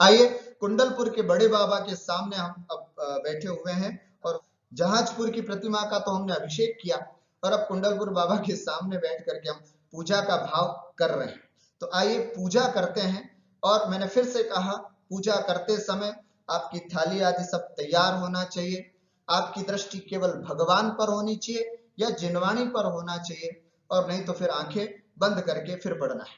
आइए, कुंडलपुर के बड़े बाबा के सामने हम अब बैठे हुए हैं और जहाजपुर की प्रतिमा का तो हमने अभिषेक किया और अब कुंडलपुर बाबा के सामने बैठ करके हम पूजा का भाव कर रहे हैं। तो आइए पूजा करते हैं। और मैंने फिर से कहा, पूजा करते समय आपकी थाली आदि सब तैयार होना चाहिए। आपकी दृष्टि केवल भगवान पर होनी चाहिए या जिनवाणी पर होना चाहिए, और नहीं तो फिर आंखें बंद करके फिर पढ़ना है।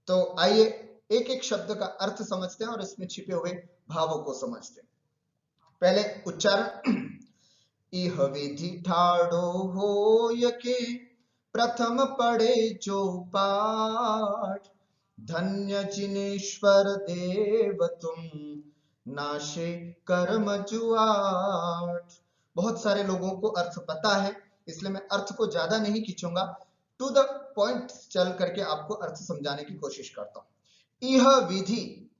तो आइए एक एक शब्द का अर्थ समझते हैं और इसमें छिपे हुए भावों को समझते हैं। पहले उच्चारण। इह विधि ठाड़ो होय के प्रथम पढ़े जो पाठ, धन्य जिनेश्वर देव तुम नाशे कर्म जुआठ। बहुत सारे लोगों को अर्थ पता है, इसलिए मैं अर्थ को ज्यादा नहीं खींचूंगा, टू द पॉइंट चल करके आपको अर्थ समझाने की कोशिश करता हूं। यह विधि,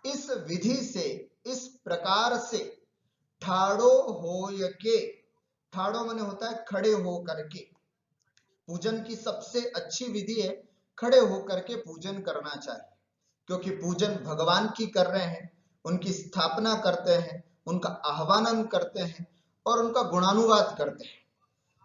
इस विधि से, इस प्रकार से, ठाड़ो होय के, ठाड़ो माने होता है खड़े हो करके। पूजन की सबसे अच्छी विधि है खड़े होकर के पूजन करना चाहिए, क्योंकि पूजन भगवान की कर रहे हैं, उनकी स्थापना करते हैं, उनका आह्वान करते हैं और उनका गुणानुवाद करते हैं।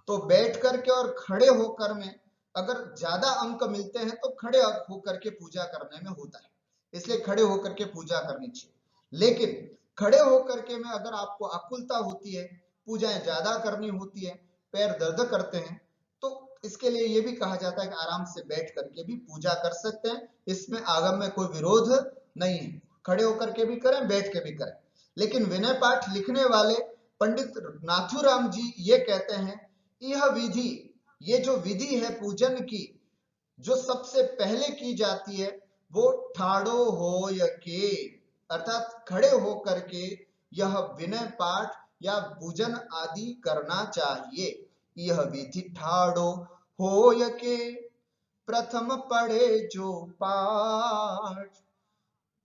तो बैठ करके और खड़े होकर में अगर ज्यादा अंक मिलते हैं तो खड़े होकर के पूजा करने में होता है, इसलिए खड़े होकर के पूजा करनी चाहिए। लेकिन खड़े होकर के में अगर आपको आकुलता होती है, पूजाएं ज्यादा करनी होती है, पैर दर्द करते हैं, तो इसके लिए ये भी कहा जाता है कि आराम से बैठ करके भी पूजा कर सकते हैं। इसमें आगम में कोई विरोध नहीं है, खड़े होकर के भी करें, बैठ के भी करें। लेकिन विनय पाठ लिखने वाले पंडित नाथुराम जी ये कहते हैं, यह विधि, ये जो विधि है पूजन की, जो सबसे पहले की जाती है वो ठाड़ो होय के, अर्थात खड़े होकर के यह विनय पाठ या पूजन आदि करना चाहिए। यह विधि ठाड़ो होय के प्रथम पढ़े जो पाठ,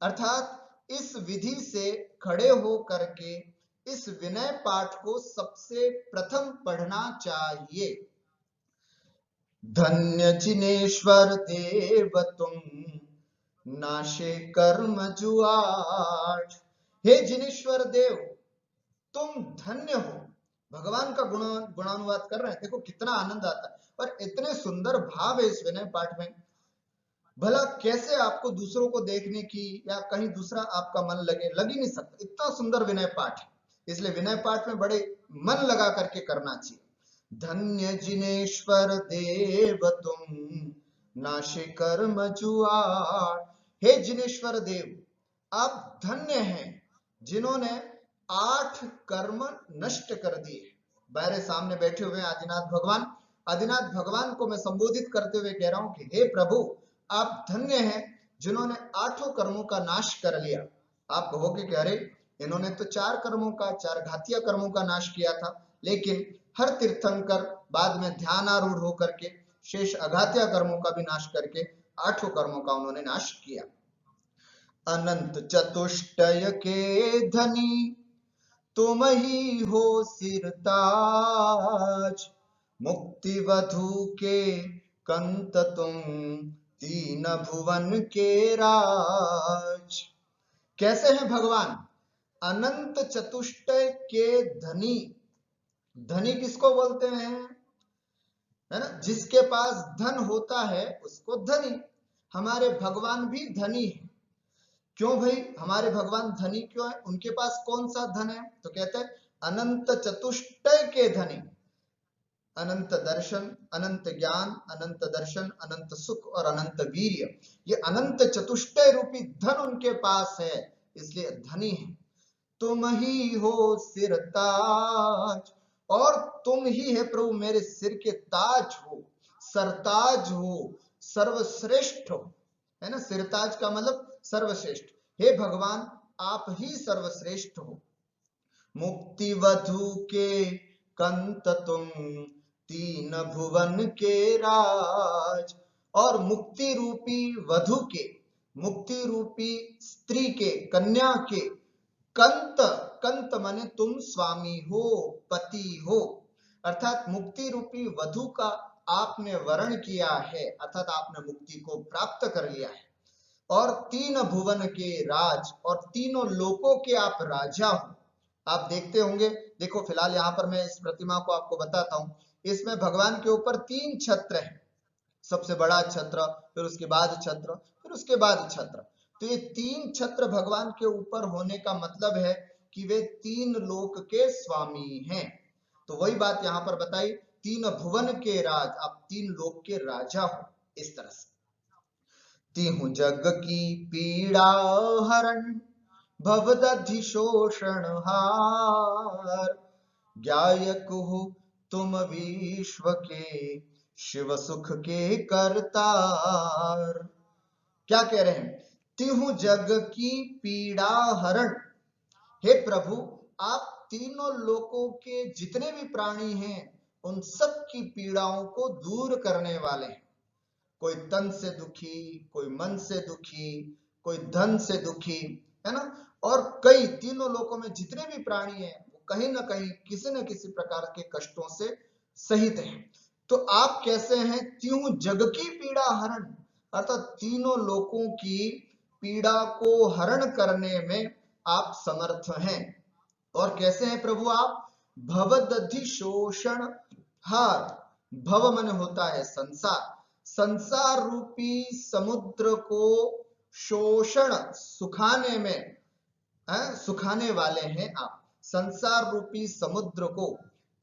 अर्थात इस विधि से खड़े हो करके इस विनय पाठ को सबसे प्रथम पढ़ना चाहिए। धन्य जिनेश्वर देव तुम नाशे कर्म जुआठ। हे जिनेश्वर देव, तुम धन्य हो। भगवान का गुणानुवाद कर रहे हैं, देखो कितना आनंद आता है और इतने सुंदर भाव है इस विनय पाठ में। भला कैसे आपको दूसरों को देखने की या कहीं दूसरा आपका मन लगे, लग ही नहीं सकता, इतना सुंदर विनय पाठ है। इसलिए विनय पाठ में बड़े मन लगा करके करना चाहिए। धन्य जिनेश्वर देव तुम नाशे कर्म जुआठ। हे जिनेश्वर देव, आप धन्य हैं जिन्होंने 8 कर्म नष्ट कर दिए। मेरे सामने बैठे हुए आदिनाथ भगवान, आदिनाथ भगवान को मैं संबोधित करते हुए कह रहा हूं कि हे प्रभु, आप धन्य हैं जिन्होंने 8 कर्मों का नाश कर लिया। आप कहोगे कि अरे, इन्होंने तो 4 कर्मों का, 4 घातीय कर्मों का नाश किया था, लेकिन हर तीर्थंकर बाद में ध्यान आरूढ़ होकर के शेष अघातीय कर्मों का भी नाश करके 8 कर्मों का उन्होंने नाश किया। अनंत चतुष्टय के धनी तुम ही हो सिरताज, मुक्ति वधु के कंत तुम तीन भुवन के राज। कैसे हैं भगवान? अनंत चतुष्टय के धनी। धनी किसको बोलते हैं? है ना, जिसके पास धन होता है उसको धनी। हमारे भगवान भी धनी है। क्यों भाई हमारे भगवान धनी क्यों है? उनके पास कौन सा धन है? तो कहते हैं अनंत चतुष्टय के धनी। अनंत दर्शन, अनंत ज्ञान, अनंत दर्शन, अनंत सुख और अनंत वीर्य, ये अनंत चतुष्टय रूपी धन उनके पास है, इसलिए धनी है। तुम ही हो सिर ताज, और तुम ही है प्रभु मेरे सिर के ताज हो, सरताज हो, सर्वश्रेष्ठ हो, है ना। सिरताज का मतलब सर्वश्रेष्ठ। हे भगवान, आप ही सर्वश्रेष्ठ हो। मुक्ति वधु के कंत तुम तीन भुवन के राज, और मुक्ति रूपी वधु के, मुक्ति रूपी स्त्री के, कन्या के कंत, कंत माने तुम स्वामी हो, पति हो, अर्थात मुक्ति रूपी वधु का आपने वर्ण किया है, अर्थात आपने मुक्ति को प्राप्त कर लिया है। और तीन भुवन के राज और तीनों लोकों के आप राजा हो। आप देखते होंगे, देखो फिलहाल यहाँ पर मैं इस प्रतिमा को आपको बताता हूँ। इसमें भगवान के ऊपर तीन छत्र हैं, सबसे बड़ा छत्र, फिर उसके बाद छत्र, फिर उसके बाद छत्र। तो ये तीन छत्र भगवान के ऊपर होने का मतलब है कि वे तीन लोक के स्वामी हैं। तो वही बात यहाँ पर बताई, तीन भुवन के राज, आप तीन लोक के राजा हो, इस तरह से। तिहु जग की पीड़ा हरण भवदधि शोषण हार, ज्ञायक हो तुम विश्व के शिव सुख के करतार। क्या कह रहे हैं? तिहु जग की पीड़ा हरण, हे प्रभु आप तीनों लोकों के जितने भी प्राणी हैं उन सब की पीड़ाओं को दूर करने वाले हैं। कोई तन से दुखी, कोई मन से दुखी, कोई धन से दुखी, है ना। और कई तीनों लोकों में जितने भी प्राणी हैं वो कहीं ना कहीं किसी न किसी प्रकार के कष्टों से सहित हैं। तो आप कैसे हैं? त्यों जग की पीड़ा हरण, अर्थात तीनों लोकों की पीड़ा को हरण करने में आप समर्थ हैं। और कैसे हैं प्रभु आप? भवदधि शोषण हार, भव मन होता है संसार, संसार रूपी समुद्र को शोषण सुखाने में सुखाने वाले हैं आप। संसार रूपी समुद्र को,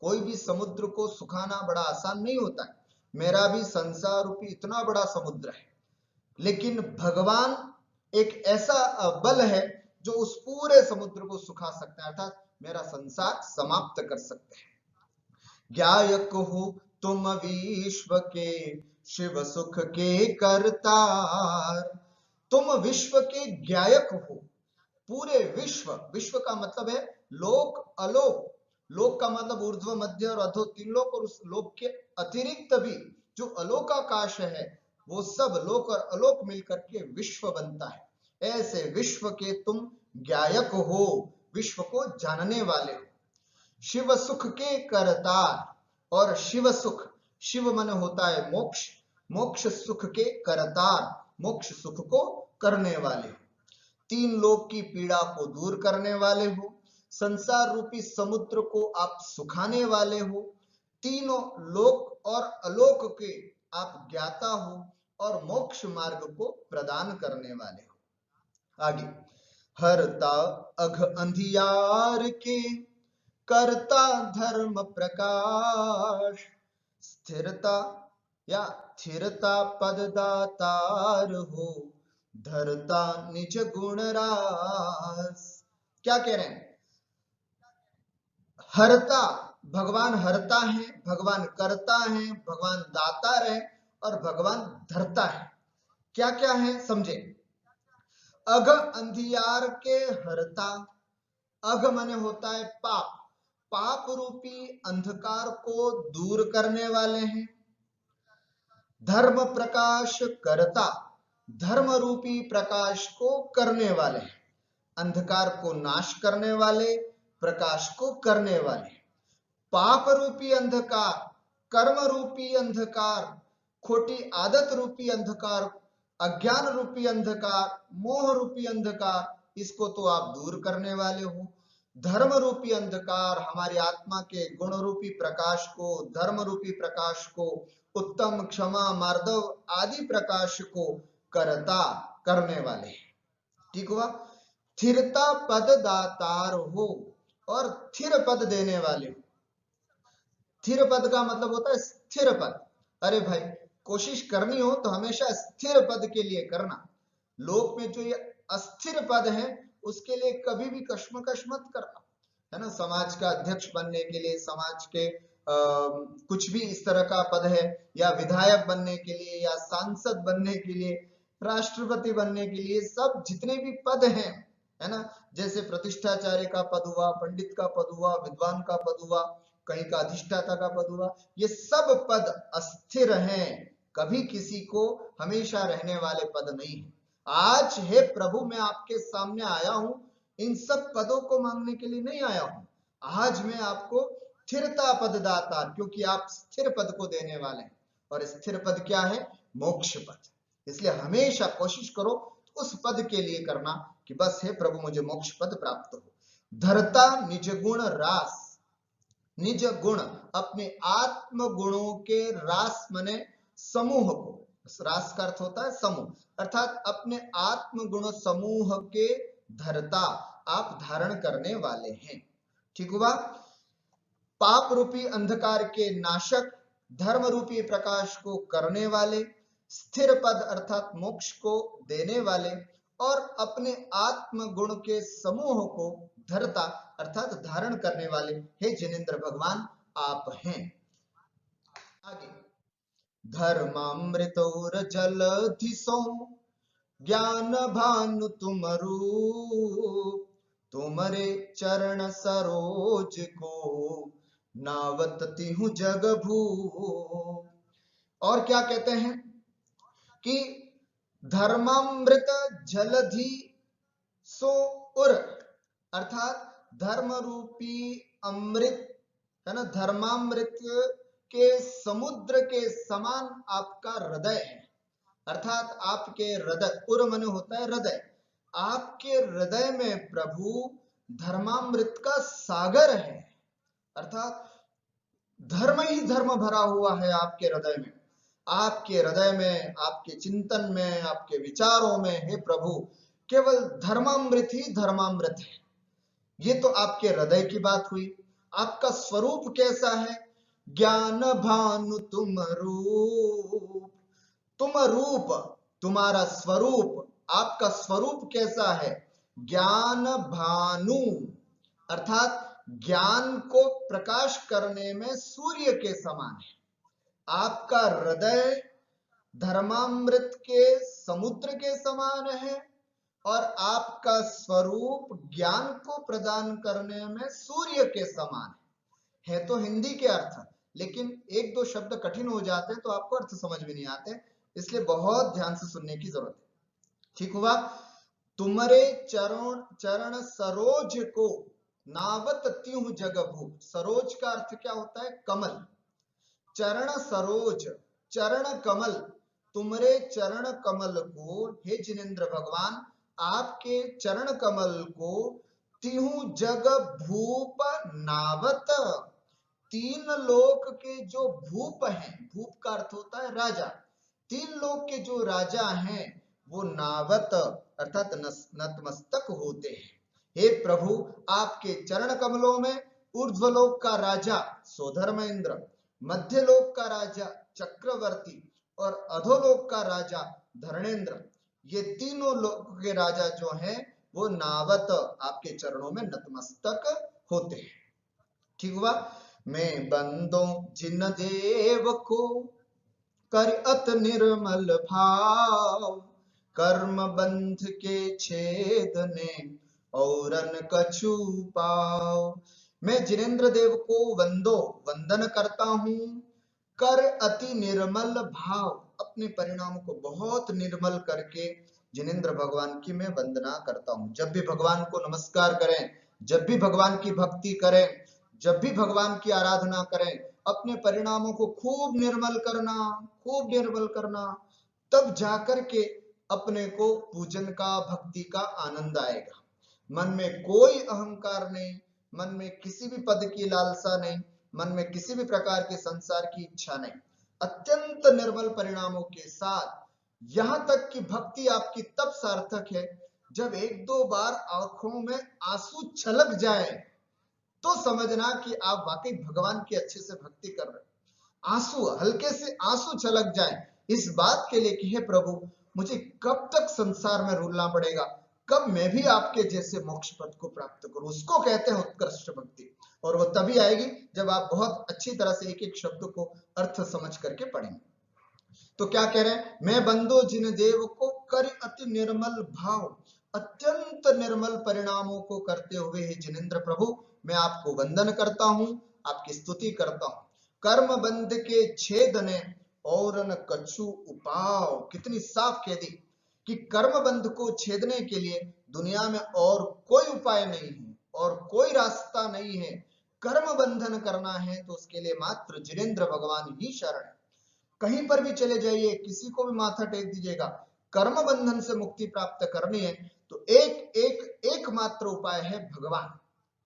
कोई भी समुद्र को सुखाना बड़ा आसान नहीं होता है। मेरा भी संसार रूपी इतना बड़ा समुद्र है, लेकिन भगवान एक ऐसा बल है जो उस पूरे समुद्र को सुखा सकता है, अर्थात मेरा संसार समाप्त कर सकते हैं। ज्ञायक हो तुम विश्व के शिव सुख के करतार, तुम विश्व के ज्ञायक हो। पूरे विश्व, विश्व का मतलब है लोक अलोक, लोक का मतलब ऊर्ध्व मध्य और अधो तीन लोक, और उस लोक के अतिरिक्त भी जो अलोकाकाश है वो सब लोक और अलोक मिलकर के विश्व बनता है। ऐसे विश्व के तुम ज्ञायक हो, विश्व को जानने वाले हो। शिव सुख के करतार, और शिव सुख, शिव मन होता है मोक्ष, मोक्ष सुख के करतार, मोक्ष सुख को करने वाले हो। तीन लोक की पीड़ा को दूर करने वाले हो, संसार रूपी समुद्र को आप सुखाने वाले हो, तीनों लोक और अलोक के आप ज्ञाता हो, और मोक्ष मार्ग को प्रदान करने वाले हो। आगे, हरता अघ अंधियार के करता धर्म प्रकाश, स्थिरता या स्थिरता पद दातार हो, धरता निज गुण रास। क्या कह रहे हैं? हरता, भगवान हरता है, भगवान करता है, भगवान दातार है, और भगवान धरता है। क्या क्या है समझे। अघ अंधियार के हरता, अघ माने होता है पाप, पाप रूपी अंधकार को दूर करने वाले हैं। धर्म प्रकाश करता, धर्म रूपी प्रकाश को करने वाले हैं। अंधकार को नाश करने वाले, प्रकाश को करने वाले। पाप रूपी अंधकार, कर्म रूपी अंधकार, खोटी आदत रूपी अंधकार, अज्ञान रूपी अंधकार, मोह रूपी अंधकार, इसको तो आप दूर करने वाले हो। धर्म रूपी अंधकार, हमारी आत्मा के गुण रूपी प्रकाश को, धर्म रूपी प्रकाश को, उत्तम क्षमा मार्दव आदि प्रकाश को करता, करने वाले। ठीक हुआ। स्थिरता पद दातार हो, और स्थिर पद देने वाले हो। स्थिर पद का मतलब होता है स्थिर पद। अरे भाई कोशिश करनी हो तो हमेशा स्थिर पद के लिए करना। लोक में जो ये अस्थिर पद है उसके लिए कभी भी कश्मकश मत करना, है ना। समाज का अध्यक्ष बनने के लिए, समाज के कुछ भी इस तरह का पद है, या विधायक बनने के लिए, या सांसद बनने के लिए, राष्ट्रपति बनने के लिए, सब जितने भी पद हैं, है ना, जैसे प्रतिष्ठाचार्य का पद हुआ, पंडित का पद हुआ, विद्वान का पद हुआ, कहीं का अधिष्ठाता का पद हुआ, ये सब पद अस्थिर हैं, कभी किसी को हमेशा रहने वाले पद नहीं है। आज हे प्रभु मैं आपके सामने आया हूं, इन सब पदों को मांगने के लिए नहीं आया हूं। आज मैं आपको स्थिरता पद दाता, क्योंकि आप स्थिर पद को देने वाले हैं, और स्थिर पद क्या है? मोक्ष पद। इसलिए हमेशा कोशिश करो उस पद के लिए करना कि बस हे प्रभु मुझे मोक्ष पद प्राप्त हो। धरता निज गुण रास, निज गुण अपने आत्म गुणों के रास मने समूह को, रास का अर्थ होता है समूह, अर्थात अपने आत्म गुण समूह के धरता, आप धारण करने वाले हैं। ठीक हुआ। पाप रूपी अंधकार के नाशक, धर्म रूपी प्रकाश को करने वाले, स्थिर पद अर्थात मोक्ष को देने वाले और अपने आत्म गुण के समूह को धरता अर्थात धारण करने वाले हे जिनेंद्र भगवान आप हैं। आगे, धर्मामृतौर जलधि सो ज्ञान भानु तुमरू, तुमरे चरण सरोज को नावतती हूं जग भू। और क्या कहते हैं कि धर्मामृत जलधि सो उर, अर्थात धर्म रूपी अमृत है ना, धर्मामृत के समुद्र के समान आपका हृदय है, अर्थात आपके हृदय, उर मन होता है हृदय, आपके हृदय में प्रभु धर्मामृत का सागर है, अर्थात धर्म ही धर्म भरा हुआ है आपके हृदय में। आपके हृदय में, आपके चिंतन में, आपके विचारों में हे प्रभु केवल धर्मामृत ही धर्मामृत है। ये तो आपके हृदय की बात हुई। आपका स्वरूप कैसा है? ज्ञान भानु तुम रूप, तुम रूप, तुम्हारा स्वरूप, आपका स्वरूप कैसा है? ज्ञान भानु, अर्थात ज्ञान को प्रकाश करने में सूर्य के समान है। आपका हृदय धर्मामृत के समुद्र के समान है और आपका स्वरूप ज्ञान को प्रदान करने में सूर्य के समान है तो हिंदी के अर्थ, लेकिन एक दो शब्द कठिन हो जाते हैं तो आपको अर्थ समझ में नहीं आते, इसलिए बहुत ध्यान से सुनने की जरूरत है। ठीक हुआ। तुम्हारे चरण सरोज को नावत त्यूह जगभू, सरोज का अर्थ क्या होता है? कमल। चरण सरोज, चरण कमल, तुम्हारे चरण कमल को हे जिनेंद्र भगवान, आपके चरण कमल को तिहु जग भूप नावत, तीन लोक के जो भूप हैं, भूप का अर्थ होता है राजा, तीन लोक के जो राजा हैं वो नावत अर्थात नतमस्तक होते हैं। हे प्रभु आपके चरण कमलों में ऊर्ध्वलोक का राजा सोधर्मेंद्र, मध्य लोक का राजा चक्रवर्ती और अधोलोक का राजा धरणेन्द्र, ये तीनों लोक के राजा जो हैं वो नावत आपके चरणों में नतमस्तक होते हैं। ठीक हुआ। मैं बंदो जिन देव को कर अत निर्मल भाव, कर्म बंध के छेदने औरन कछु पाव। मैं जिनेंद्र देव को वंदन करता हूं, कर अति निर्मल भाव, अपने परिणाम को बहुत निर्मल करके जिनेंद्र भगवान की मैं वंदना करता हूं। जब भी भगवान को नमस्कार करें, जब भी भगवान की भक्ति करें, जब भी भगवान की आराधना करें, अपने परिणामों को खूब निर्मल करना, खूब निर्मल करना, तब जाकर के अपने को पूजन का, भक्ति का आनंद आएगा। मन में कोई अहंकार नहीं, मन में किसी भी पद की लालसा नहीं, मन में किसी भी प्रकार के संसार की इच्छा नहीं, अत्यंत निर्मल परिणामों के साथ, यहां तक कि भक्ति आपकी तब सार्थक है जब एक दो बार आंखों में आंसू छलक जाए तो समझना कि आप वाकई भगवान की अच्छे से भक्ति कर रहे हैं। आंसू, हल्के से आंसू छलक जाए इस बात के लिए कि हे प्रभु मुझे कब तक संसार में रुलना पड़ेगा, कब मैं भी आपके जैसे मोक्ष पद को प्राप्त करूं, उसको कहते हैं उत्कृष्ट भक्ति। और वो तभी आएगी जब आप बहुत अच्छी तरह से एक एक शब्द को अर्थ समझ करके पढ़ेंगे। तो क्या कह रहे हैं? मैं बंदो जिन देव को कर अति निर्मल भाव, अत्यंत निर्मल परिणामों को करते हुए हे जिनेंद्र प्रभु मैं आपको वंदन करता हूं, आपकी स्तुति करता हूं। कर्म बंध के छेदने और न कछु उपाव, कितनी साफ कह दी कि कर्म बंध को छेदने के लिए दुनिया में और कोई उपाय नहीं है और कोई रास्ता नहीं है। कर्म बंधन करना है तो उसके लिए मात्र जिनेंद्र भगवान ही शरण है। कहीं पर भी चले जाइए, किसी को भी माथा टेक दीजिएगा, कर्म बंधन से मुक्ति प्राप्त करनी है तो एकमात्र उपाय है भगवान,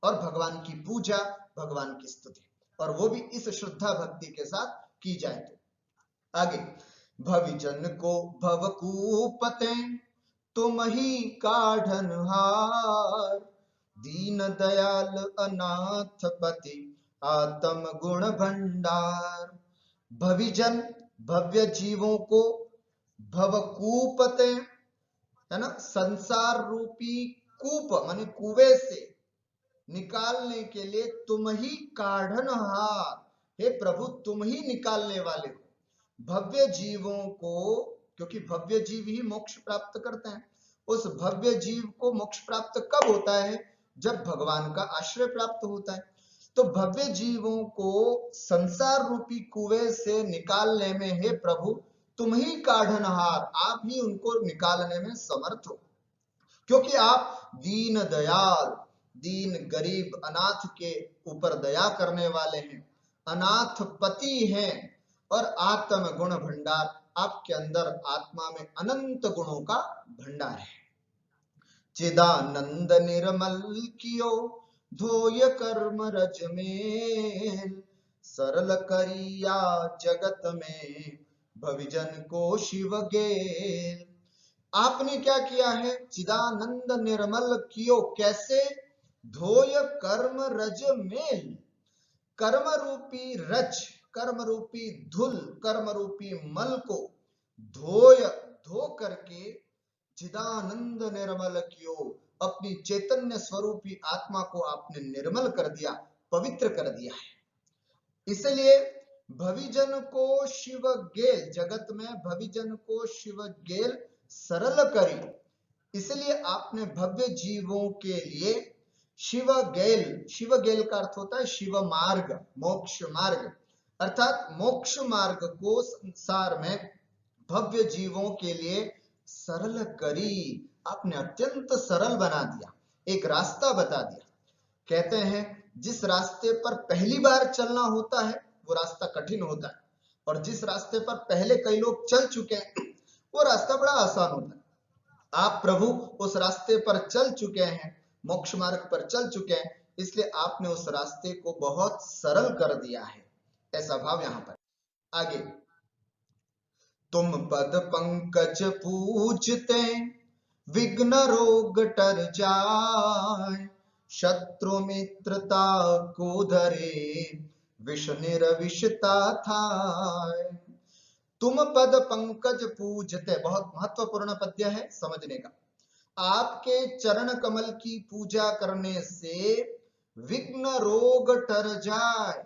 और भगवान की पूजा, भगवान की स्तुति, और वो भी इस श्रद्धा भक्ति के साथ की जाए। तो आगे, भविजन को भवकूपते तुम ही काढ़नहार, दीन दयाल अनाथ पति आत्म गुण भंडार। भविजन, भव्य जीवों को, भवकूपते है ना, संसार रूपी कूप माने कुएं से निकालने के लिए तुम ही काढ़नहार, हे प्रभु तुम ही निकालने वाले हो भव्य जीवों को, क्योंकि भव्य जीव ही मोक्ष प्राप्त करते हैं। उस भव्य जीव को मोक्ष प्राप्त कब होता है? जब भगवान का आश्रय प्राप्त होता है। तो भव्य जीवों को संसार रूपी कुएं से निकालने में हे प्रभु तुम ही काढ़नहार, आप ही उनको निकालने में समर्थ हो, क्योंकि आप दीन दयाल, दीन गरीब अनाथ के ऊपर दया करने वाले हैं, अनाथ पति हैं, और आत्म गुण भंडार, आपके अंदर आत्मा में अनंत गुणों का भंडार है। चिदानंद निर्मल कियो धोय कर्म रज मेल, सरल करिया जगत में भविजन को शिव गेल। आपने क्या किया है? चिदानंद निर्मल कियो, कैसे? धोय कर्म रज मेल, कर्म रूपी रज, कर्म रूपी धूल, कर्म रूपी मल को धो करके चिदानंद निर्मल कियो, अपनी चैतन्य स्वरूपी आत्मा को आपने निर्मल कर दिया, पवित्र कर दिया है। इसलिए भविजन को शिव गेल, जगत में भविजन को शिव गेल सरल करी, इसलिए आपने भव्य जीवों के लिए शिव गेल, शिव गेल का अर्थ होता है शिव मार्ग, मोक्ष मार्ग, अर्थात मोक्ष मार्ग को संसार में भव्य जीवों के लिए सरल करी, आपने अत्यंत सरल बना दिया, एक रास्ता बता दिया। कहते हैं जिस रास्ते पर पहली बार चलना होता है वो रास्ता कठिन होता है, और जिस रास्ते पर पहले कई लोग चल चुके हैं वो रास्ता बड़ा आसान होता है। आप प्रभु उस रास्ते पर चल चुके हैं, मोक्ष मार्ग पर चल चुके हैं, इसलिए आपने उस रास्ते को बहुत सरल कर दिया है, ऐसा भाव यहां पर। आगे, तुम पद पंकज पूजते विघ्न रोग टर जाए, शत्रु मित्रता को धरे विष निर्विषता थाय। तुम पद पंकज पूजते, बहुत महत्वपूर्ण पद्य है समझने का। आपके चरण कमल की पूजा करने से विघ्न रोग टर जाए,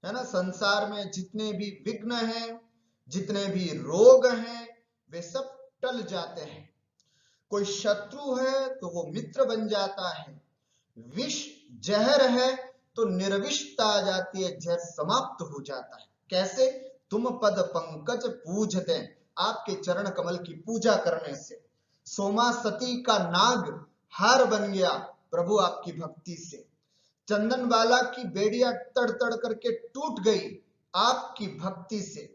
है ना, संसार में जितने भी विघ्न हैं, जितने भी रोग हैं, वे सब टल जाते हैं। कोई शत्रु है तो वो मित्र बन जाता है, विष जहर है तो निर्विषता आ जाती है, जहर समाप्त हो जाता है। कैसे? तुम पद पंकज पूजते, आपके चरण कमल की पूजा करने से सोमा सती का नाग हार बन गया प्रभु आपकी भक्ति से, चंदन वाला की बेड़िया तड़ तड़ करके टूट गई आपकी भक्ति से,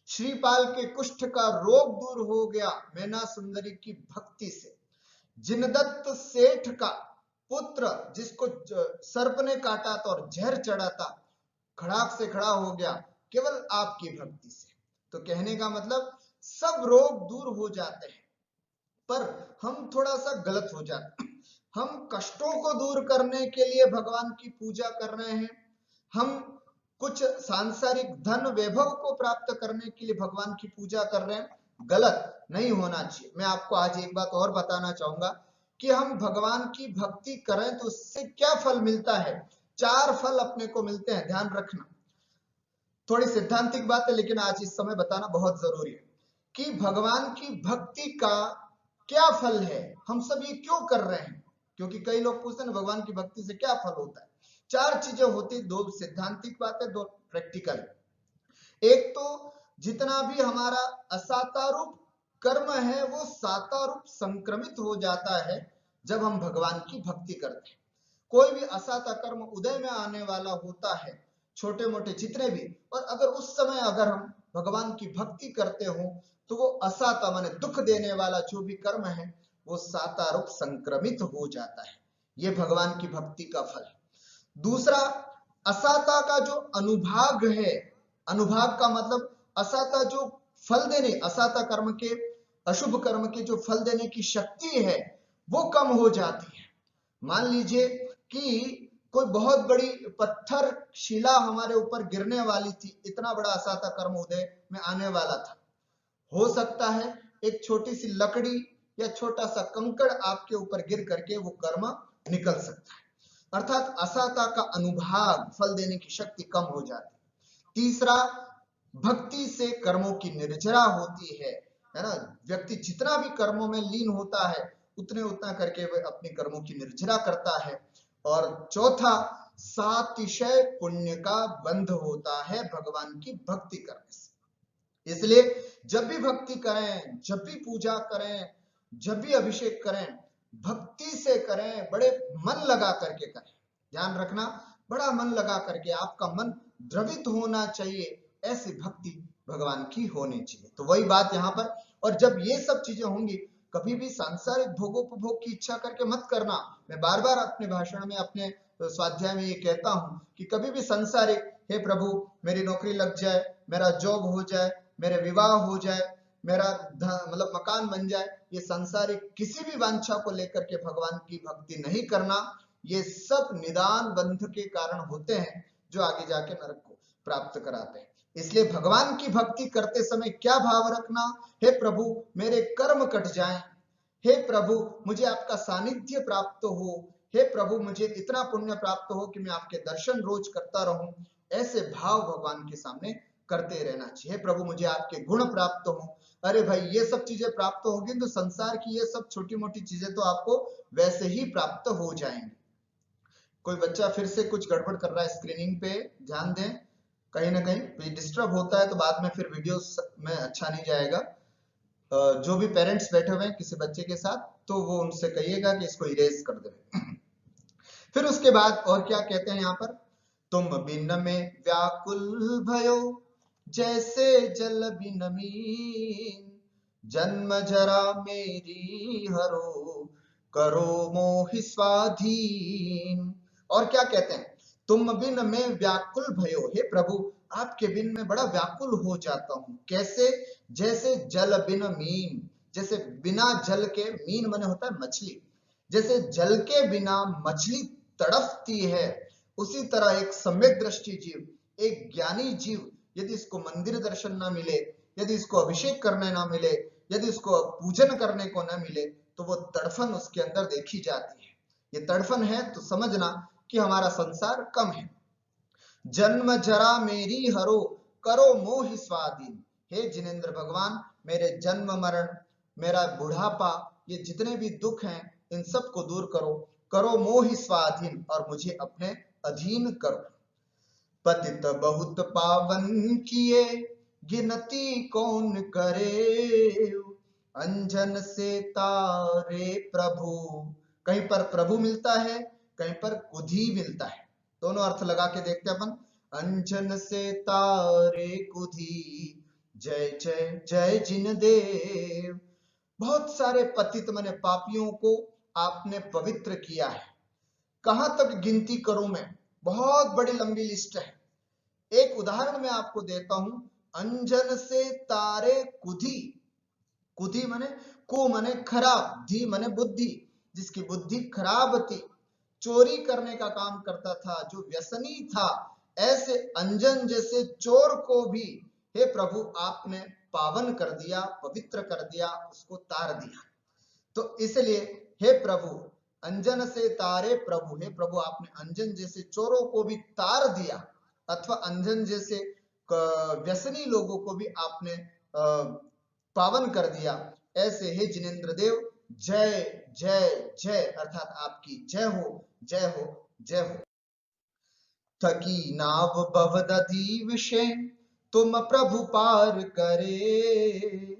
श्रीपाल के कुष्ठ का रोग दूर हो गया मैना सुंदरी की भक्ति से, जिनदत्त सेठ का पुत्र जिसको सर्प ने काटा था और जहर चढ़ा था, खड़ाक से खड़ा हो गया केवल आपकी भक्ति से। तो कहने का मतलब सब रोग दूर हो जाते हैं, पर हम थोड़ा सा गलत हो जाते हैं। हम कष्टों को दूर करने के लिए भगवान की पूजा कर रहे हैं, हम कुछ सांसारिक धन वैभव को प्राप्त करने के लिए भगवान की पूजा कर रहे हैं, गलत नहीं होना चाहिए। मैं आपको आज एक बात और बताना चाहूंगा कि हम भगवान की भक्ति करें तो उससे क्या फल मिलता है। 4 फल अपने को मिलते हैं, ध्यान रखना। थोड़ी सिद्धांतिक बात है लेकिन आज इस समय बताना बहुत जरूरी है कि भगवान की भक्ति का क्या फल है, हम सब ये क्यों कर रहे हैं। क्योंकि कई लोग पूछते हैं भगवान की भक्ति से क्या फल होता है। 4 चीजें होती, 2 सिद्धांतिक बातें, 2 प्रैक्टिकल। एक तो जितना भी हमारा असातारूप कर्म है वो सातारूप संक्रमित हो जाता है जब हम भगवान की भक्ति करते हैं। कोई भी असाता कर्म उदय में आने वाला होता है, छोटे मोटे जितने भी, और अगर उस समय अगर हम भगवान की भक्ति करते हो तो वो असाता माने दुख देने वाला जो भी कर्म है वो साता रूप संक्रमित हो जाता है। ये भगवान की भक्ति का फल है। दूसरा, असाता का जो अनुभाग है, अनुभाग का मतलब असाता जो फल देने, असाता कर्म के, अशुभ कर्म के जो फल देने की शक्ति है वो कम हो जाती है। मान लीजिए कि कोई बहुत बड़ी पत्थर शिला हमारे ऊपर गिरने वाली थी, इतना बड़ा असाता कर्म उदय में आने वाला था। हो सकता है एक छोटी सी लकड़ी या छोटा सा कंकड़ आपके ऊपर गिर करके वो कर्म निकल सकता है। अर्थात असाता का अनुभाग, फल देने की शक्ति कम हो जाती है। तीसरा, भक्ति से कर्मों की निर्जरा होती है ना। व्यक्ति जितना भी कर्मों में लीन होता है उतना करके वह अपने कर्मों की निर्जरा करता है। और चौथा, सातिशय पुण्य का बंध होता है भगवान की भक्ति करने से। इसलिए जब भी भक्ति करें, जब भी पूजा करें, जब भी अभिषेक करें, भक्ति से करें, बड़े मन लगा करके करें। ध्यान रखना, बड़ा मन लगा करके, आपका मन द्रवित होना चाहिए, ऐसी भक्ति भगवान की होनी चाहिए। तो वही बात यहाँ पर। और जब ये सब चीजें होंगी, कभी भी सांसारिक भोगोपभोग की इच्छा करके मत करना। मैं बार बार अपने भाषण में, अपने स्वाध्याय में ये कहता हूं कि कभी भी संसारिक, हे प्रभु मेरी नौकरी लग जाए, मेरा जॉब हो जाए, मेरे विवाह हो जाए, मेरा मतलब मकान बन जाए, ये संसारिक किसी भी वांछा को लेकर के भगवान की भक्ति नहीं करना। ये सब निदान बंध के कारण होते हैं जो आगे जाके नरक को प्राप्त कराते हैं। इसलिए भगवान की भक्ति करते समय क्या भाव रखना, हे प्रभु मेरे कर्म कट जाएं, हे प्रभु मुझे आपका सानिध्य प्राप्त हो, हे प्रभु मुझे इतना पुण्य प्राप्त हो कि मैं आपके दर्शन रोज करता रहूं। ऐसे भाव भगवान के सामने करते रहना चाहिए। प्रभु मुझे आपके गुण प्राप्त हो। अरे भाई, ये सब चीजें प्राप्त होगी तो संसार की ये सब छोटी मोटी चीजें तो आपको वैसे ही प्राप्त हो जाएंगी। कोई बच्चा फिर से कुछ गड़बड़ कर रहा है, स्क्रीनिंग पे ध्यान दें, कहीं ना कहीं डिस्टर्ब होता है तो बाद में फिर वीडियो में अच्छा नहीं जाएगा। जो भी पेरेंट्स बैठे हुए हैं किसी बच्चे के साथ, तो वो उनसे कहिएगा कि इसको इरेज कर दे। फिर उसके बाद और क्या कहते हैं यहाँ पर, तुम बिन में व्याकुल भयो जैसे जल बिन मीन, जन्म जरा मेरी हरो करो मोहि स्वाधीन। और क्या कहते हैं, तुम बिन में व्याकुल भयो, हे प्रभु आपके बिन में बड़ा व्याकुल हो जाता हूं। कैसे, जैसे जल बिन मीन, जैसे बिना जल के, मीन माने होता है मछली, जैसे जल के बिना मछली तड़पती है, उसी तरह एक सम्यक दृष्टि जीव, एक ज्ञानी जीव, यदि इसको मंदिर दर्शन ना मिले, यदि इसको अभिषेक करने ना मिले, यदि इसको पूजन करने को ना मिले, तो वो तड़फन उसके अंदर देखी जाती है। ये तड़फन है तो समझना कि हमारा संसार कम है। जन्म जरा मेरी हरो करो मोहि स्वाधीन, हे जिनेंद्र भगवान मेरे जन्म मरण, मेरा बुढ़ापा, ये जितने भी दुख हैं इन सब को दूर करो, करो मोहि स्वाधीन, और मुझे अपने अधीन करो। पतित बहुत पावन किए गिनती कौन करे, अंजन से तारे प्रभु, कहीं पर प्रभु मिलता है, कहीं पर कुधी मिलता है, दोनों अर्थ लगा के देखते अपन। अंजन से तारे कुधी, जय जय जय जिन देव। बहुत सारे पतित माने पापियों को आपने पवित्र किया है। कहां तक गिनती करूं मैं, बहुत बड़ी लंबी लिस्ट है। एक उदाहरण मैं आपको देता हूं, अंजन से तारे कुधी, कुधी माने, को माने खराब, धी माने बुद्धि, जिसकी बुद्धि खराब थी, चोरी करने का काम करता था, जो व्यसनी था, ऐसे अंजन जैसे चोर को भी हे प्रभु आपने पावन कर दिया, पवित्र कर दिया, उसको तार दिया। तो इसलिए हे प्रभु अंजन से तारे प्रभु, हे प्रभु आपने अंजन जैसे चोरों को भी तार दिया, अथवा अंजन जैसे व्यसनी लोगों को भी आपने पावन कर दिया। ऐसे हे जिनेंद्र देव जय जय जय, अर्थात आपकी जय हो, जय हो, जय हो। थकी नाव भवदधि विषय तुम प्रभु पार करे,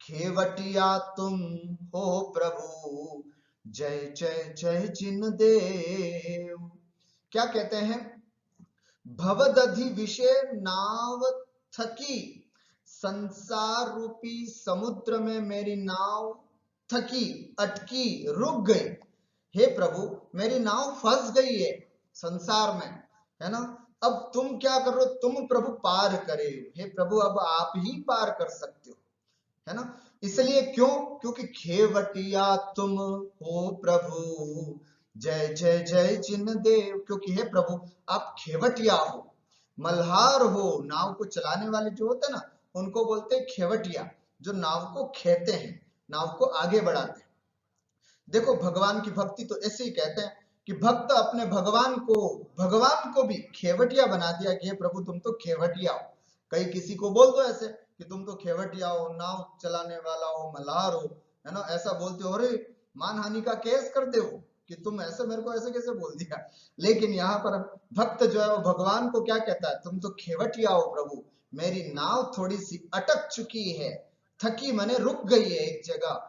खेवटिया तुम हो प्रभु, जय जय जय जिन देव। क्या कहते हैं, भवदधि विषय नाव थकी, संसार रूपी समुद्र में मेरी नाव थकी, अटकी, रुक गई। हे प्रभु, मेरी नाव फंस गई है संसार में, है ना। अब तुम क्या कर रहे हो, तुम प्रभु पार करे। हे प्रभु, अब आप ही पार कर सकते हो, है ना। इसलिए क्यों, क्योंकि खेवटिया तुम हो प्रभु, जय जय जय जिन देव। क्योंकि हे प्रभु, आप खेवटिया हो, मल्हार हो। नाव को चलाने वाले जो होते हैं ना, उनको बोलते हैं खेवटिया, जो नाव को खेते हैं, नाव को आगे बढ़ाते हैं। देखो, भगवान की भक्ति तो ऐसे ही कहते हैं कि भक्त अपने भगवान को भी खेवटिया बना दिया कि प्रभु तुम तो खेवटिया हो। कहीं किसी को बोल दो ऐसे कि तुम तो खेवटिया हो, नाव चलाने वाला हो, मल्हार हो, है ना, ऐसा बोलते हो, अरे मानहानि का केस कर दे हो कि तुम ऐसे मेरे को ऐसे कैसे बोल दिया। लेकिन यहाँ पर भक्त जो है वो भगवान को क्या कहता है, तुम तो खेवटिया हो प्रभु, मेरी नाव थोड़ी सी अटक चुकी है, थकी माने रुक गई है एक जगह,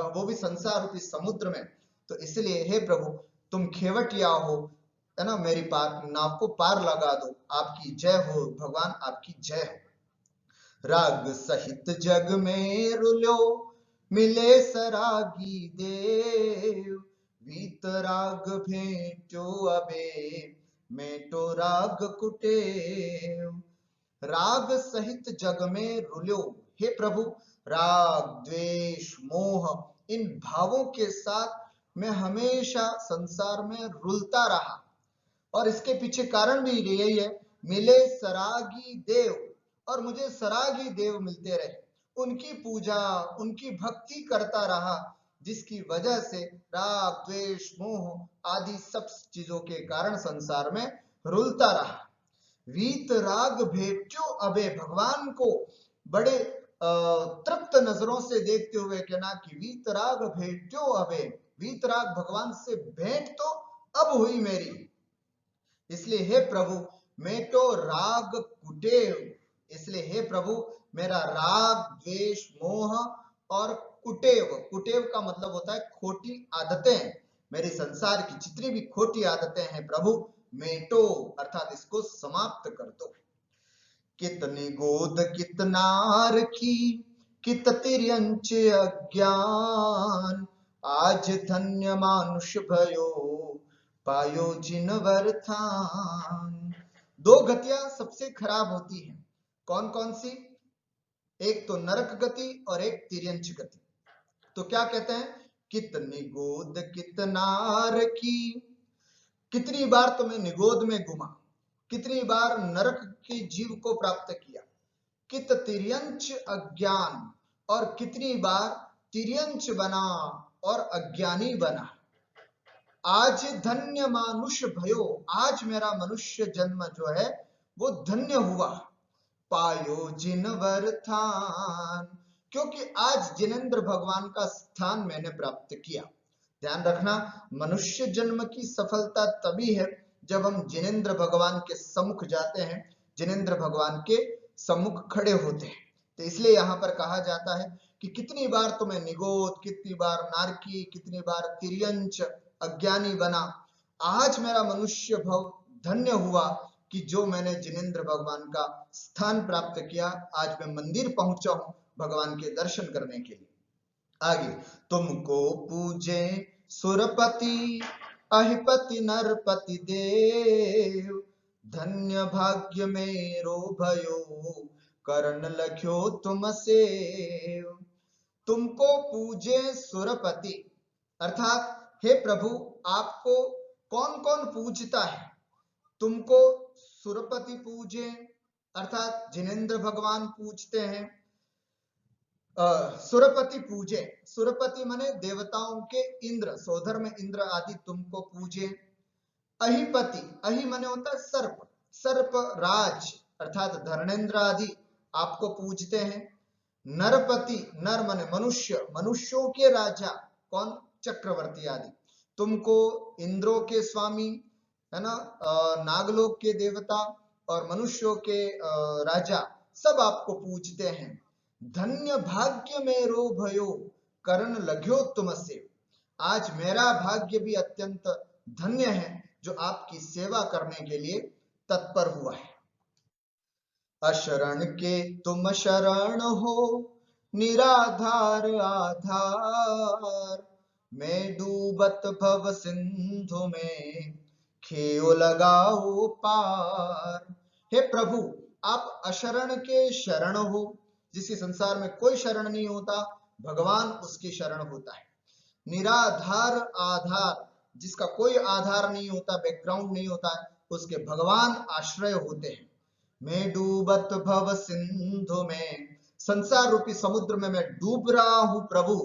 वो भी संसार रूपी समुद्र में। तो इसलिए हे प्रभु, तुम खेवटिया हो, है ना, मेरी नाव को पार लगा दो। आपकी जय हो भगवान, आपकी जय हो। राग सहित जग में रुलो, मिले सरागी देव, वीत राग भेंटो अबे, मेटो राग कुटेव। राग सहित जग में रुलो, हे प्रभु, राग, द्वेष, मोह, इन भावों के साथ मैं हमेशा संसार में रुलता रहा। और इसके पीछे कारण भी यही है, मिले सरागी देव, और मुझे सरागी देव मिलते रहे, उनकी पूजा, उनकी भक्ति करता रहा, जिसकी वजह से राग, द्वेष, मोह आदि सब चीजों के कारण संसार में रुलता रहा। वीत राग भेट्यो अबे, भगवान को बड़े तृप्त नजरों से देखते हुए कहना कि वीत राग भेट्यो अबे, वीत राग भगवान से भेंट तो अब हुई मेरी। इसलिए हे प्रभु, मैं तो राग कुटेव, इसलिए हे प्रभु, मेरा राग, द्वेष, मोह और कुटेव, कुटेव का मतलब होता है खोटी आदतें, मेरी संसार की जितनी भी खोटी आदतें हैं प्रभु, मेटो अर्थात इसको समाप्त कर दो। कितनी गोद कितनार की, कित तिर्यंच अज्ञान, आज धन्य मानुष भयो, पायो जिन वरथान। दो गतियां सबसे खराब होती हैं, कौन कौन सी, एक तो नरक गति और एक तिर्यंच गति। तो क्या कहते हैं, कितनी गोद कितनार की, कितनी बार तुम्हें निगोद में घुमा, कितनी बार नरक के जीव को प्राप्त किया, कित तिर्यंच अज्ञान, और कितनी बार तिर्यंच बना और अज्ञानी बना। आज धन्य मानुष भयो, आज मेरा मनुष्य जन्म जो है वो धन्य हुआ। पायो जिन वरथान, क्योंकि आज जिनेंद्र भगवान का स्थान मैंने प्राप्त किया। ध्यान रखना, मनुष्य जन्म की सफलता तभी है जब हम जिनेंद्र भगवान के सम्मुख जाते हैं, जिनेंद्र भगवान के सम्मुख खड़े होते हैं। तो इसलिए यहाँ पर कहा जाता है कि कितनी बार तुम्हें निगोद, कितनी बार नारकी, कितनी बार तिर्यंच अज्ञानी बना, आज मेरा मनुष्य भव धन्य हुआ कि जो मैंने जिनेंद्र भगवान का स्थान प्राप्त किया। आज मैं मंदिर पहुंचा हूं भगवान के दर्शन करने के लिए। आगे, तुमको पूजे सुरपति, अहिपति नरपति देव, धन्य भाग्य मेरो भयो, करण लख्यो तुम सेव। तुमको पूजे सुरपति, अर्थात हे प्रभु, आपको कौन कौन पूजता है। तुमको सुरपति पूजे, अर्थात जिनेंद्र भगवान पूजते हैं। सुरपति पूजे, सुरपति माने देवताओं के इंद्र, सोधर में इंद्र आदि तुमको पूजे। अहिपति, अहि माने होता है सर्प, सर्प राज अर्थात धर्मेंद्र आदि आपको पूजते हैं। नरपति, नर माने मनुष्य, मनुष्यों के राजा कौन, चक्रवर्ती आदि तुमको, इंद्रों के स्वामी, है ना, नागलोक के देवता और मनुष्यों के राजा सब आपको पूजते हैं। धन्य भाग्य मेरो भयो, करण लग्यो तुमसे, आज मेरा भाग्य भी अत्यंत धन्य है जो आपकी सेवा करने के लिए तत्पर हुआ है। अशरण के तुम शरण हो, निराधार आधार, मैं डूबत भव सिंधु में, खेओ लगाओ पार। हे प्रभु, आप अशरण के शरण हो, जिसके संसार में कोई शरण नहीं होता, भगवान उसकी शरण होता है। निराधार आधार, जिसका कोई आधार नहीं होता, बैकग्राउंड नहीं होता है, उसके भगवान आश्रय होते हैं। मैं डूबत भव सिंधु में, संसार रूपी समुद्र में मैं डूब रहा हूं प्रभु,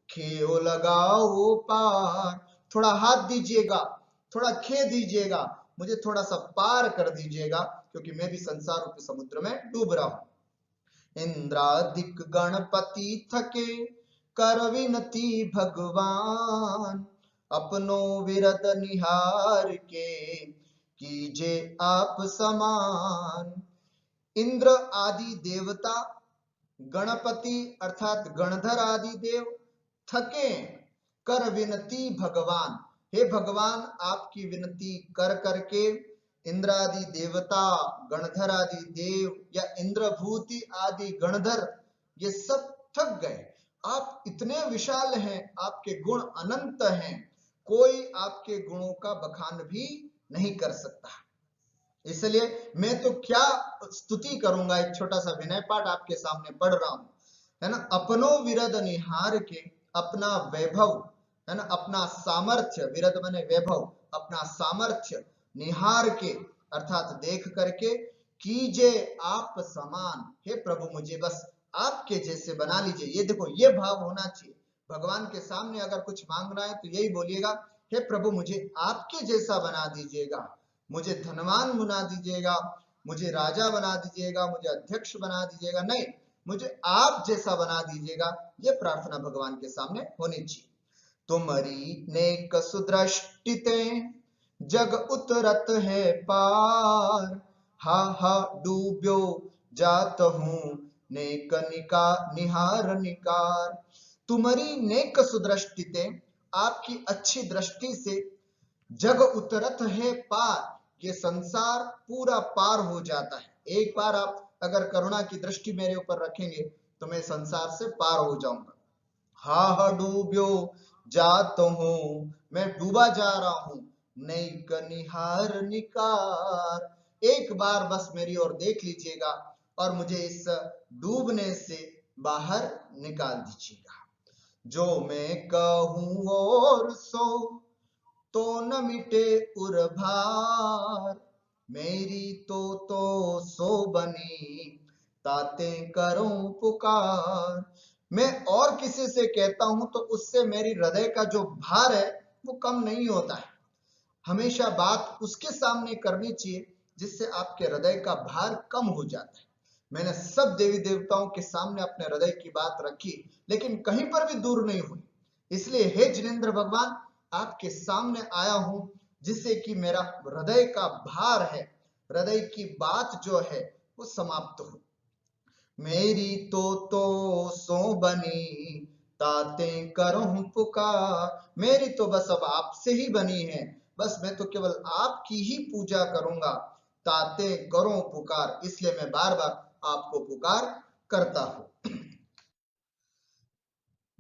खेओ लगाओ पार। थोड़ा हाथ दीजिएगा, थोड़ा खे दीजिएगा, मुझे थोड़ा सा पार कर दीजिएगा, क्योंकि मैं भी संसार रूपी समुद्र में डूब रहा हूं। इंद्रादिक गणपति थके, कर विनती भगवान, अपनो विरद निहार के, कीजे आप समान। इंद्र आदि देवता, गणपति अर्थात गणधर आदि देव थके, कर विनती भगवान, हे भगवान आपकी विनती कर करके इंद्र आदि देवता, गणधर आदि देव या इंद्रभूति आदि गणधर, ये सब थक गए। आप इतने विशाल हैं, आपके गुण अनंत हैं, कोई आपके गुणों का बखान भी नहीं कर सकता। इसलिए मैं तो क्या स्तुति करूंगा, एक छोटा सा विनय पाठ आपके सामने पढ़ रहा हूं, है ना। अपनो विरद निहार के, अपना वैभव, है ना, अपना सामर्थ्य, विरद माने वैभव, अपना सामर्थ्य निहार के अर्थात देख करके, कीजे आप समान, हे प्रभु मुझे बस आपके जैसे बना लीजिए। ये देखो, ये भाव होना चाहिए। भगवान के सामने अगर कुछ मांगना है तो यही बोलिएगा, हे प्रभु मुझे आपके जैसा बना दीजिएगा, मुझे धनवान बना दीजिएगा, मुझे राजा बना दीजिएगा, मुझे अध्यक्ष बना दीजिएगा, नहीं, मुझे आप जैसा बना दीजिएगा। ये प्रार्थना भगवान के सामने होनी चाहिए। तुम्हारी नेक सुदृष्टिते, जग उतरत है पार, हा हा डूब्यो जात हूं, नेक निहार निकार। तुम्हारी नेक सुदृष्टिते, आपकी अच्छी दृष्टि से, जग उतरत है पार, ये संसार पूरा पार हो जाता है। एक बार आप अगर करुणा की दृष्टि मेरे ऊपर रखेंगे तो मैं संसार से पार हो जाऊंगा। हा हा डूब्यो जात हूं, मैं डूबा जा रहा हूं, नैक निहार निकार। एक बार बस मेरी ओर देख लीजिएगा और मुझे इस डूबने से बाहर निकाल दीजिएगा। जो मैं कहूं और सो, तो न मिटे उर भार, मेरी तो सो बनी, ताते करूं पुकार। मैं और किसी से कहता हूं तो उससे मेरी हृदय का जो भार है वो कम नहीं होता है। हमेशा बात उसके सामने करनी चाहिए जिससे आपके हृदय का भार कम हो जाता है। मैंने सब देवी देवताओं के सामने अपने हृदय की बात रखी, लेकिन कहीं पर भी दूर नहीं हुई। इसलिए हे जिनेंद्र भगवान, आपके सामने आया हूं, जिससे कि मेरा हृदय का भार है, हृदय की बात जो है वो समाप्त हो। मेरी तो सो बनी, ताते करहूं पुकार। मेरी तो बस अब आपसे ही बनी है, बस मैं तो केवल आपकी ही पूजा करूंगा, ताते करो पुकार, इसलिए मैं बार बार आपको पुकार करता हूं।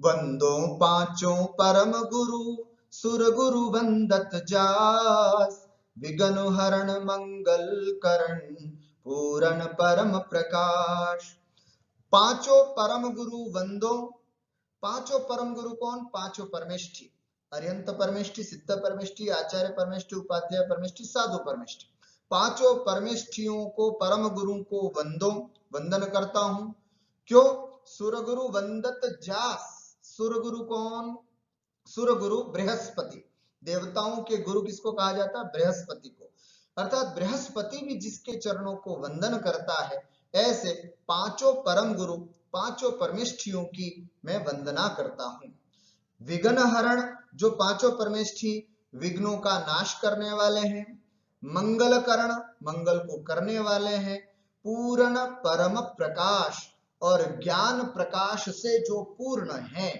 वंदो पांचों परम गुरु, सुर गुरु वंदत जास, विघ्न हरण मंगल करण, पूरण परम प्रकाश। पांचों परम गुरु वंदो। पांचों परम गुरु कौन? पांचों परमेष्ठी, अरिहंत परमेष्ठी, सिद्ध परमेष्ठी, आचार्य परमेष्ठी, उपाध्याय परमेष्ठी, साधु परमेष्ठी। पांचों परमेष्ठियों को, परम गुरु को वंदो, वंदन करता हूं। क्यों? सुरगुरु वंदत जास। सुरगुरु कौन? सुरगुरु बृहस्पति। देवताओं के गुरु किसको कहा जाता है? बृहस्पति को। अर्थात बृहस्पति भी जिसके चरणों को वंदन करता है, ऐसे पांचों परम गुरु, पांचों परमेष्ठियों की मैं वंदना करता हूं। विघ्न हरण, जो पांचों परमेष्ठी विघ्नों का नाश करने वाले हैं। मंगल करण, मंगल को करने वाले हैं। पूर्ण परम प्रकाश, और ज्ञान प्रकाश से जो पूर्ण है,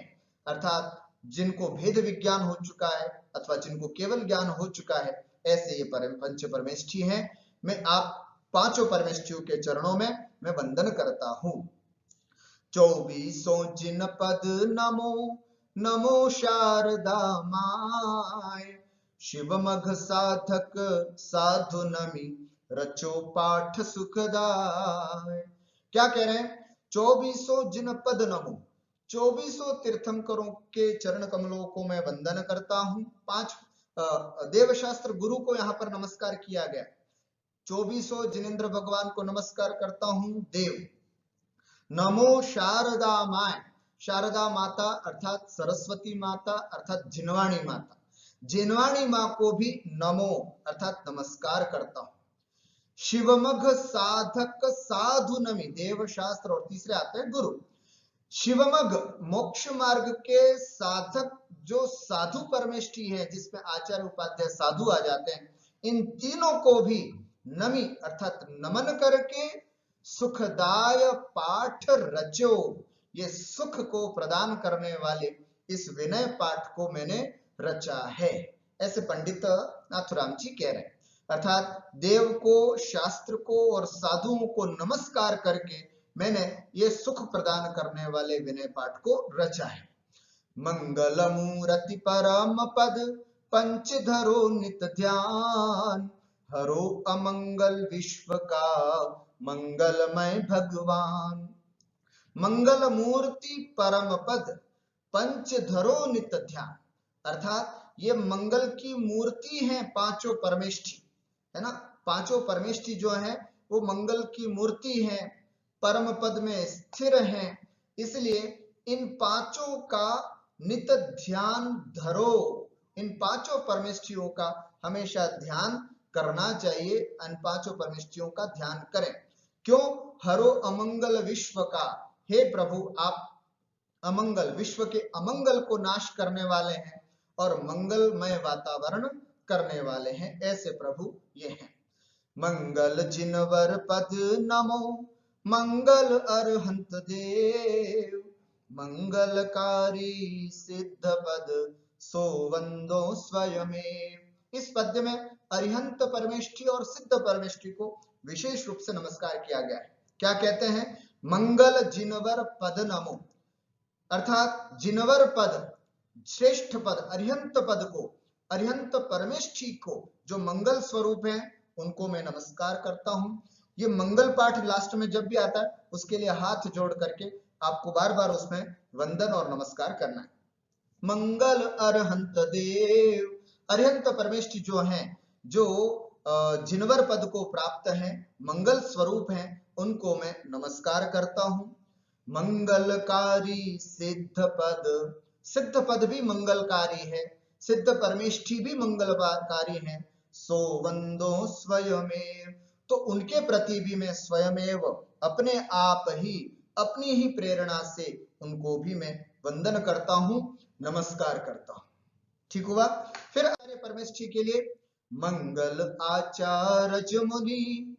अर्थात जिनको भेद विज्ञान हो चुका है अथवा जिनको केवल ज्ञान हो चुका है, ऐसे ये पंच परमेष्ठी हैं। मैं आप पांचों परमेष्ठियों के चरणों में मैं वंदन करता हूं। 24 जिन पद नमो नमो शारदा माय, शिव मघ साधक साधु नमी रचो पाठ सुखदाय। क्या कह रहे हैं? 24 जिन पद नमो, 24 तीर्थंकरों के चरण कमलों को मैं वंदन करता हूं। 5 देवशास्त्र गुरु को यहाँ पर नमस्कार किया गया। 24 जिनेन्द्र भगवान को नमस्कार करता हूं। देव नमो शारदा माय, शारदा माता अर्थात सरस्वती माता अर्थात जिनवाणी माता, जिनवाणी माँ को भी नमो अर्थात नमस्कार करता हूं। शिवमघ साधक साधु नमी, देव शास्त्र और तीसरे आते हैं गुरु। शिवमघ मोक्ष मार्ग के साधक जो साधु परमेष्ठी है, जिसमें आचार्य उपाध्याय साधु आ जाते हैं, इन तीनों को भी नमी अर्थात नमन करके सुखदाय पाठ रचो, ये सुख को प्रदान करने वाले इस विनय पाठ को मैंने रचा है। ऐसे पंडित नाथुराम जी कह रहे हैं। अर्थात देव को, शास्त्र को और साधुओं को नमस्कार करके मैंने ये सुख प्रदान करने वाले विनय पाठ को रचा है। मंगल मूर्ति परम पद पंचधरो नित ध्यान, हरो अमंगल विश्व का मंगलमय भगवान। मंगल मूर्ति परम पद पंचधरो नित ध्यान, अर्थात ये मंगल की मूर्ति है पांचों परमेष्ठी, है ना। पांचों परमेष्ठी जो है वो मंगल की मूर्ति है, परम पद में स्थिर है, इसलिए इन पांचों का नित ध्यान धरो, इन पांचों परमेष्ठियों का हमेशा ध्यान करना चाहिए। इन पांचों परमेष्ठियों का ध्यान करें। क्यों? हरो अमंगल विश्व का, हे प्रभु आप अमंगल, विश्व के अमंगल को नाश करने वाले हैं और मंगलमय वातावरण करने वाले हैं, ऐसे प्रभु ये हैं। मंगल जिनवर पद नमो मंगल अरहंत देव, मंगलकारी सिद्ध पद सो वंदो स्वयमेव। इस पद्य में अरिहंत परमेष्ठी और सिद्ध परमेष्ठी को विशेष रूप से नमस्कार किया गया है। क्या कहते हैं? मंगल जिनवर पद नमो, अर्थात जिनवर पद, श्रेष्ठ पद, अरिहंत पद को, अरिहंत परमेष्ठी को जो मंगल स्वरूप है उनको मैं नमस्कार करता हूं। ये मंगल पाठ लास्ट में जब भी आता है उसके लिए हाथ जोड़ करके आपको बार बार उसमें वंदन और नमस्कार करना है। मंगल अरहंत देव, अरिहंत परमेष्ठी जो हैं, जो जिनवर पद को प्राप्त हैं, मंगल स्वरूप हैं, उनको मैं नमस्कार करता हूं। मंगलकारी सिद्ध पद, सिद्ध पद भी मंगलकारी है, सिद्ध परमेष्ठी भी मंगलकारी है। सो वंदो स्वयमेव, तो उनके प्रति भी मैं स्वयमेव अपने आप ही, अपनी ही प्रेरणा से उनको भी मैं वंदन करता हूं, नमस्कार करता हूं। ठीक हुआ। फिर आचार्य परमेष्ठी के लिए मंगल आचार्य मुनि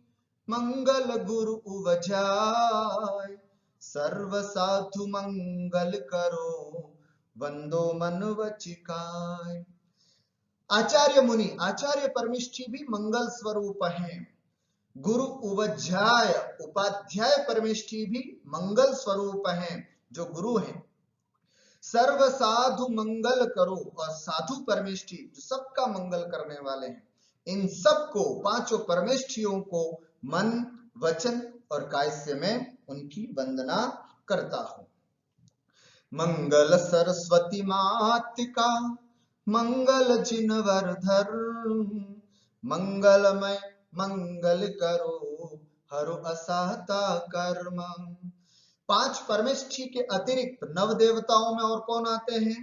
मंगल गुरु उवजाय, सर्व साधु मंगल करो वंदो मन वचिकाय। आचार्य मुनि, आचार्य परमेष्ठी भी मंगल स्वरूप हैं। गुरु उवध्याय, उपाध्याय परमेष्ठी भी मंगल स्वरूप हैं, जो गुरु हैं। सर्व साधु मंगल करो, और साधु परमेष्ठी जो सबका मंगल करने वाले हैं, इन सबको, पांचों परमेष्ठियों को मन, वचन और काय से मैं उनकी वंदना करता हूं। मंगल सरस्वती मातृका मंगल जिनवर धर, मंगलमय मंगल करो हरो असहता कर्म। पांच परमेष्ठी के अतिरिक्त नव देवताओं में और कौन आते हैं?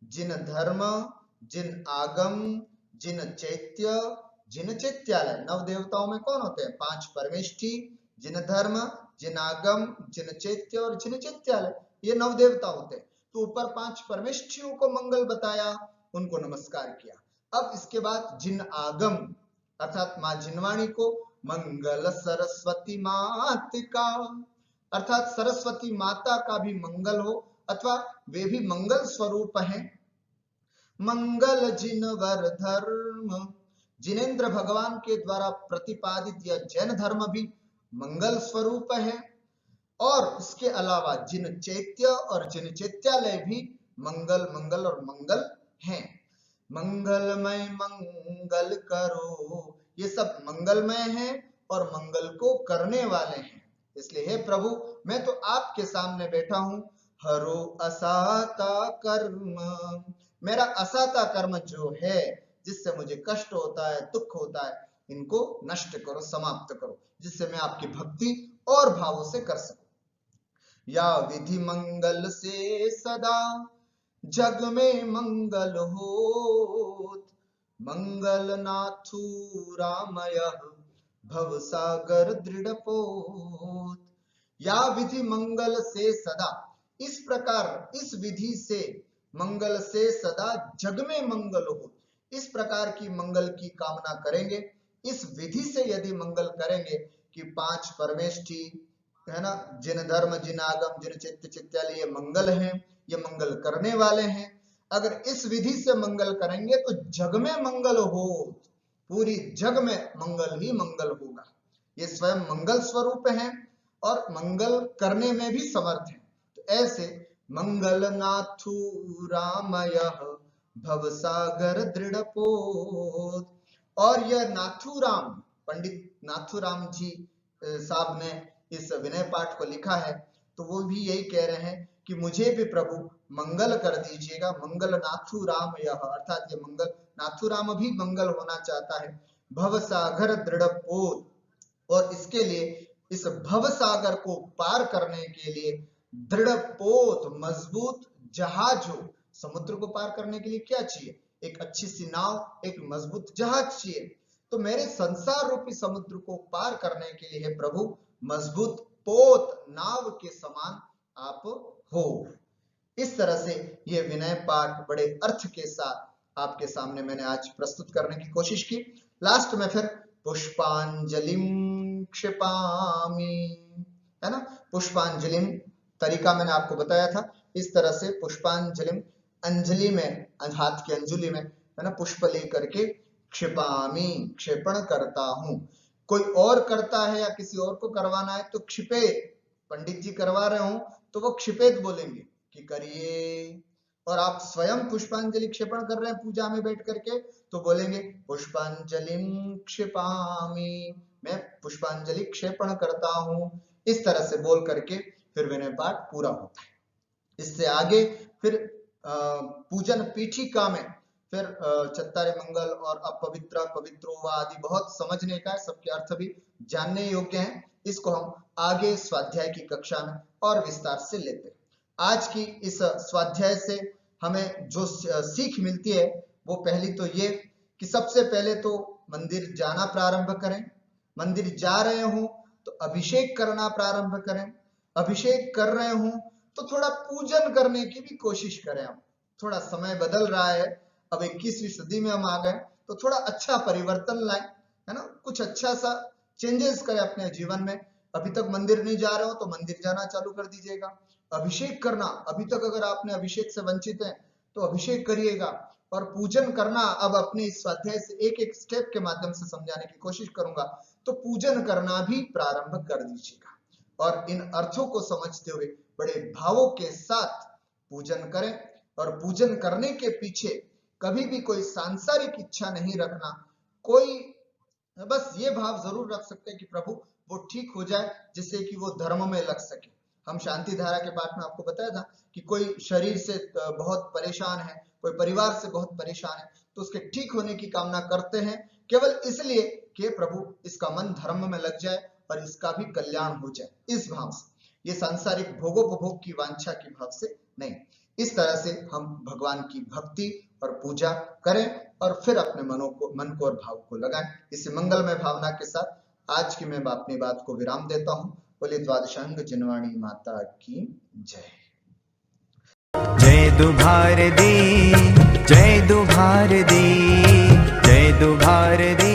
जिन धर्म, जिन आगम, जिन चैत्य, जिन चैत्यालय। नव देवताओं में कौन होते हैं? पांच परमेष्ठी, जिन धर्म, जिन आगम, जिन चैत्य और जिन चैत्यालय, ये नव देवता होते हैं। तो ऊपर पांच परमेष्ठियों को मंगल बताया, उनको नमस्कार किया। अब इसके बाद जिन आगम अर्थात मां जिनवाणी को मंगल सरस्वती मातृका, अर्थात सरस्वती माता का भी मंगल हो, अथवा वे भी मंगल स्वरूप हैं। मंगल जिनवर धर्म, जिनेंद्र भगवान के द्वारा प्रतिपादित यह जैन धर्म भी मंगल स्वरूप है, और इसके अलावा जिन चैत्य और जिन चैत्यालय भी मंगल मंगल और मंगल हैं। मंगलमय मंगल करो, ये सब मंगलमय हैं और मंगल को करने वाले हैं। इसलिए हे प्रभु, मैं तो आपके सामने बैठा हूं, हरो असाता कर्म, मेरा असाता कर्म जो है, जिससे मुझे कष्ट होता है, दुख होता है, इनको नष्ट करो, समाप्त करो, जिससे मैं आपकी भक्ति और भावों से कर सकूं। या विधि मंगल से सदा जग में मंगल होत, मंगल नाथु रामय भव सागर दृढ़ पोत। या विधि मंगल से सदा, इस प्रकार इस विधि से मंगल से सदा जग में मंगल हो, इस प्रकार की मंगल की कामना करेंगे। इस विधि से यदि मंगल करेंगे कि 5 परमेष्ठी है ना, जिन धर्म जिन आगम जिन चित्त चित्यालय, ये मंगल हैं, ये मंगल करने वाले हैं। अगर इस विधि से मंगल करेंगे तो जग में मंगल हो, पूरी जग में मंगल ही मंगल होगा। ये स्वयं मंगल स्वरूप हैं और मंगल करने में भी समर्थ हैं। तो ऐसे मंगल नाथु रामय भव सागर दृढ़ पोत। और यह नाथुराम, पंडित नाथुराम जी साहब ने इस विनय पाठ को लिखा है, तो वो भी यही कह रहे हैं कि मुझे भी प्रभु मंगल कर दीजिएगा। मंगल नाथुराम यह, अर्थात ये मंगल नाथुराम भी मंगल होना चाहता है। भव सागर दृढ़ पोत, और इसके लिए इस भव सागर को पार करने के लिए दृढ़ पोत, मजबूत जहाज हो। समुद्र को पार करने के लिए क्या चाहिए? एक अच्छी सी नाव, एक मजबूत जहाज चाहिए। तो मेरे संसार रूपी समुद्र को पार करने के लिए प्रभु मजबूत पोत, नाव के समान आप हो। इस तरह से ये विनय पाठ बड़े अर्थ के साथ आपके सामने मैंने आज प्रस्तुत करने की कोशिश की। लास्ट में फिर पुष्पांजलिम क्षिपामि, है ना, पुष्पांजलिम तरीका मैंने आपको बताया था। इस तरह से पुष्पांजलिम, अंजलि में, हाथ की अंजुली में, है ना, पुष्प लेकर के क्षिपामि, क्षेपण करता हूं। कोई और करता है या किसी और को करवाना है तो क्षिपे, पंडित जी करवा रहे हो तो वो क्षिपेत बोलेंगे कि करिए। और आप स्वयं पुष्पांजलि क्षेपण कर रहे हैं पूजा में बैठ करके, तो बोलेंगे पुष्पांजलिम क्षिपामि, मैं पुष्पांजलि क्षेपण करता हूं। इस तरह से बोल करके फिर विनय पाठ पूरा होता है। इससे आगे फिर पूजन पीठिका में फिर चत्तारे मंगल और अपवित्र पवित्रो व आदि बहुत समझने का है, सबके अर्थ भी जानने योग्य हैं। इसको हम आगे स्वाध्याय की कक्षा में और विस्तार से लेते हैं। आज की इस स्वाध्याय से हमें जो सीख मिलती है वो पहली तो ये कि सबसे पहले तो मंदिर जाना प्रारंभ करें। मंदिर जा रहे हो तो अभिषेक करना प्रारंभ करें। अभिषेक कर रहे हो तो थोड़ा पूजन करने की भी कोशिश करें। हम थोड़ा समय बदल रहा है, अब 21वीं सदी में हम आ गए, तो थोड़ा अच्छा परिवर्तन लाएं, है ना, कुछ अच्छा सा चेंजेस करें अपने जीवन में। अभी तक मंदिर नहीं जा रहे हो तो मंदिर जाना चालू कर दीजिएगा। अभिषेक करना, अभी तक अगर आपने अभिषेक से वंचित हैं तो अभिषेक करिएगा। और पूजन करना, अब अपने इस स्वाध्याय से एक एक स्टेप के माध्यम से समझाने की कोशिश करूंगा, तो पूजन करना भी प्रारंभ कर दीजिएगा। और इन अर्थों को समझते हुए बड़े भावों के साथ पूजन करें। और पूजन करने के पीछे कभी भी कोई सांसारिक इच्छा नहीं रखना। कोई बस ये भाव जरूर रख सकते हैं कि प्रभु वो ठीक हो जाए, जिससे कि वो धर्म में लग सके। हम शांति धारा के पाठ में आपको बताया था कि कोई शरीर से बहुत परेशान है, कोई परिवार से बहुत परेशान है, तो उसके ठीक होने की कामना करते हैं केवल इसलिए कि प्रभु इसका मन धर्म में लग जाए और इसका भी कल्याण हो जाए, इस भाव से। ये सांसारिक भोगोपभोग की वांछा के भाव से नहीं। इस तरह से हम भगवान की भक्ति और पूजा करें और फिर अपने मन को और भाव को लगाएं। इस मंगलमय भावना के साथ आज की मैं अपनी बात को विराम देता हूं। बोले द्वादशांग जिनवाणी माता की जय। जय दुभार दी, जय दुभार दी, जय दुभार दी।